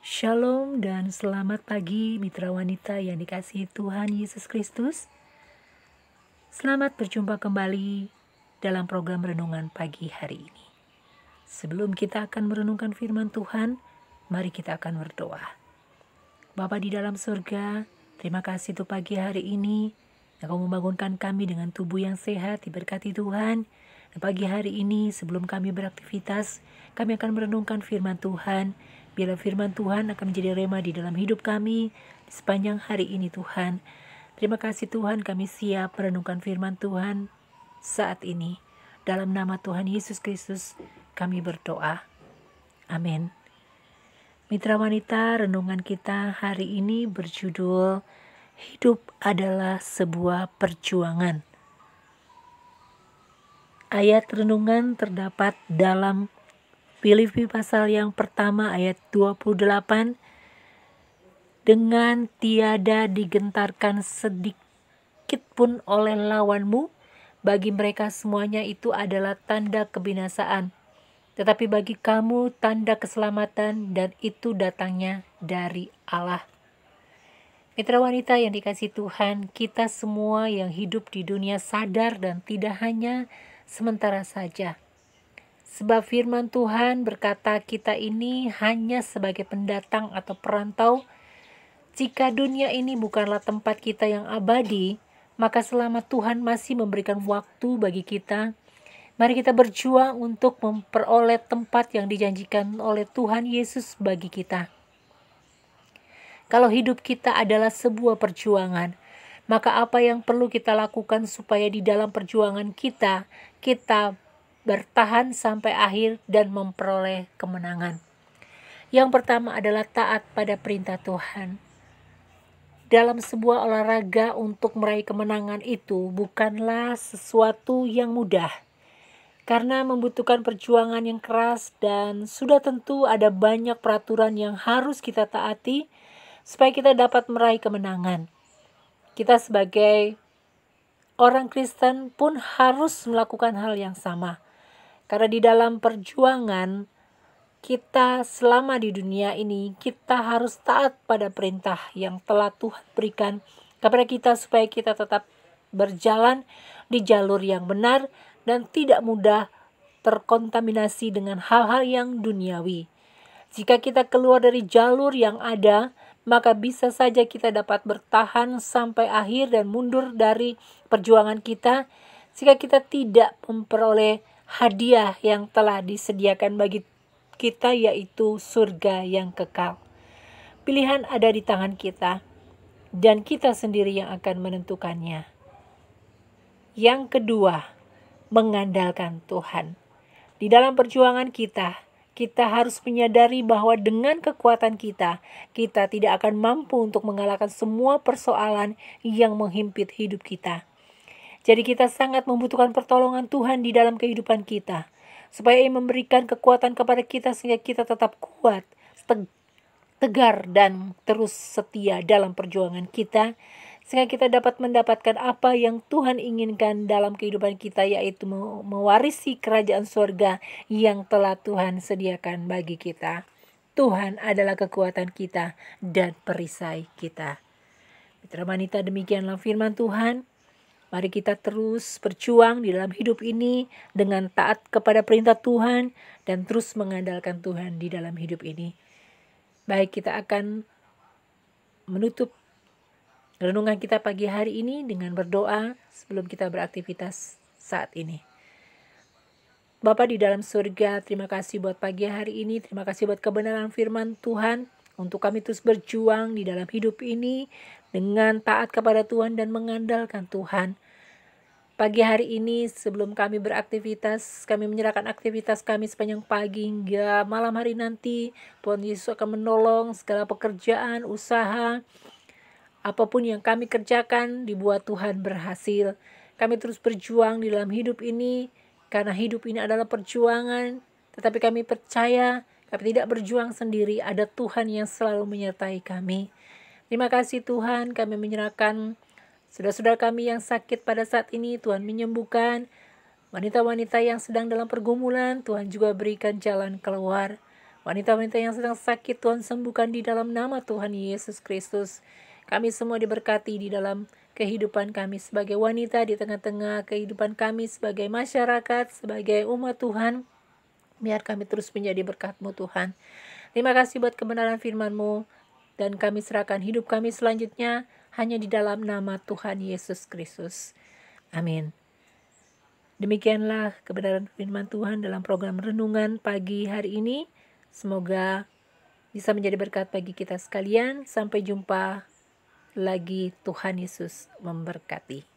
Shalom dan selamat pagi mitra wanita yang dikasihi Tuhan Yesus Kristus. Selamat berjumpa kembali dalam program renungan pagi hari ini. Sebelum kita akan merenungkan firman Tuhan, mari kita akan berdoa. Bapa di dalam surga, terima kasih untuk pagi hari ini. Engkau membangunkan kami dengan tubuh yang sehat, diberkati Tuhan. Dan pagi hari ini sebelum kami beraktivitas, kami akan merenungkan firman Tuhan. Biarlah firman Tuhan akan menjadi rema di dalam hidup kami di sepanjang hari ini Tuhan. Terima kasih Tuhan, kami siap merenungkan firman Tuhan saat ini. Dalam nama Tuhan Yesus Kristus kami berdoa. Amin. Mitra wanita, renungan kita hari ini berjudul Hidup adalah sebuah perjuangan. Ayat renungan terdapat dalam Filipi pasal yang pertama ayat 28. Dengan tiada digentarkan sedikit pun oleh lawanmu, bagi mereka semuanya itu adalah tanda kebinasaan. Tetapi bagi kamu tanda keselamatan, dan itu datangnya dari Allah. Mitra wanita yang dikasihi Tuhan, kita semua yang hidup di dunia sadar dan tidak hanya sementara saja. Sebab firman Tuhan berkata kita ini hanya sebagai pendatang atau perantau. Jika dunia ini bukanlah tempat kita yang abadi, maka selama Tuhan masih memberikan waktu bagi kita, mari kita berjuang untuk memperoleh tempat yang dijanjikan oleh Tuhan Yesus bagi kita. Kalau hidup kita adalah sebuah perjuangan, maka apa yang perlu kita lakukan supaya di dalam perjuangan kita bertahan sampai akhir dan memperoleh kemenangan. Yang pertama adalah taat pada perintah Tuhan. Dalam sebuah olahraga untuk meraih kemenangan itu bukanlah sesuatu yang mudah, karena membutuhkan perjuangan yang keras dan sudah tentu ada banyak peraturan yang harus kita taati supaya kita dapat meraih kemenangan. Kita sebagai orang Kristen pun harus melakukan hal yang sama. Karena di dalam perjuangan kita selama di dunia ini, kita harus taat pada perintah yang telah Tuhan berikan kepada kita supaya kita tetap berjalan di jalur yang benar dan tidak mudah terkontaminasi dengan hal-hal yang duniawi. Jika kita keluar dari jalur yang ada, maka bisa saja kita dapat bertahan sampai akhir dan mundur dari perjuangan kita jika kita tidak memperoleh hadiah yang telah disediakan bagi kita, yaitu surga yang kekal. Pilihan ada di tangan kita, dan kita sendiri yang akan menentukannya. Yang kedua, mengandalkan Tuhan. Di dalam perjuangan kita harus menyadari bahwa dengan kekuatan kita tidak akan mampu untuk mengalahkan semua persoalan yang menghimpit hidup kita. Jadi kita sangat membutuhkan pertolongan Tuhan di dalam kehidupan kita, supaya Ia memberikan kekuatan kepada kita sehingga kita tetap kuat, tegar dan terus setia dalam perjuangan kita, sehingga kita dapat mendapatkan apa yang Tuhan inginkan dalam kehidupan kita, yaitu mewarisi kerajaan surga yang telah Tuhan sediakan bagi kita. Tuhan adalah kekuatan kita dan perisai kita. Mitra wanita, demikianlah firman Tuhan. Mari kita terus berjuang di dalam hidup ini dengan taat kepada perintah Tuhan dan terus mengandalkan Tuhan di dalam hidup ini. Baik, kita akan menutup renungan kita pagi hari ini dengan berdoa sebelum kita beraktivitas saat ini. Bapa di dalam surga, terima kasih buat pagi hari ini, terima kasih buat kebenaran firman Tuhan, untuk kami terus berjuang di dalam hidup ini dengan taat kepada Tuhan dan mengandalkan Tuhan. Pagi hari ini sebelum kami beraktivitas, kami menyerahkan aktivitas kami sepanjang pagi hingga malam hari nanti. Tuhan Yesus akan menolong segala pekerjaan, usaha, apapun yang kami kerjakan dibuat Tuhan berhasil. Kami terus berjuang di dalam hidup ini, karena hidup ini adalah perjuangan. Tetapi kami percaya kami tidak berjuang sendiri, ada Tuhan yang selalu menyertai kami. Terima kasih Tuhan, kami menyerahkan saudara-saudara kami yang sakit pada saat ini, Tuhan menyembuhkan. Wanita-wanita yang sedang dalam pergumulan, Tuhan juga berikan jalan keluar. Wanita-wanita yang sedang sakit, Tuhan sembuhkan di dalam nama Tuhan Yesus Kristus. Kami semua diberkati di dalam kehidupan kami sebagai wanita, di tengah-tengah kehidupan kami sebagai masyarakat, sebagai umat Tuhan. Biar kami terus menjadi berkat-Mu Tuhan. Terima kasih buat kebenaran firman-Mu. Dan kami serahkan hidup kami selanjutnya hanya di dalam nama Tuhan Yesus Kristus. Amin. Demikianlah kebenaran firman Tuhan dalam program Renungan pagi hari ini. Semoga bisa menjadi berkat bagi kita sekalian. Sampai jumpa lagi. Tuhan Yesus memberkati.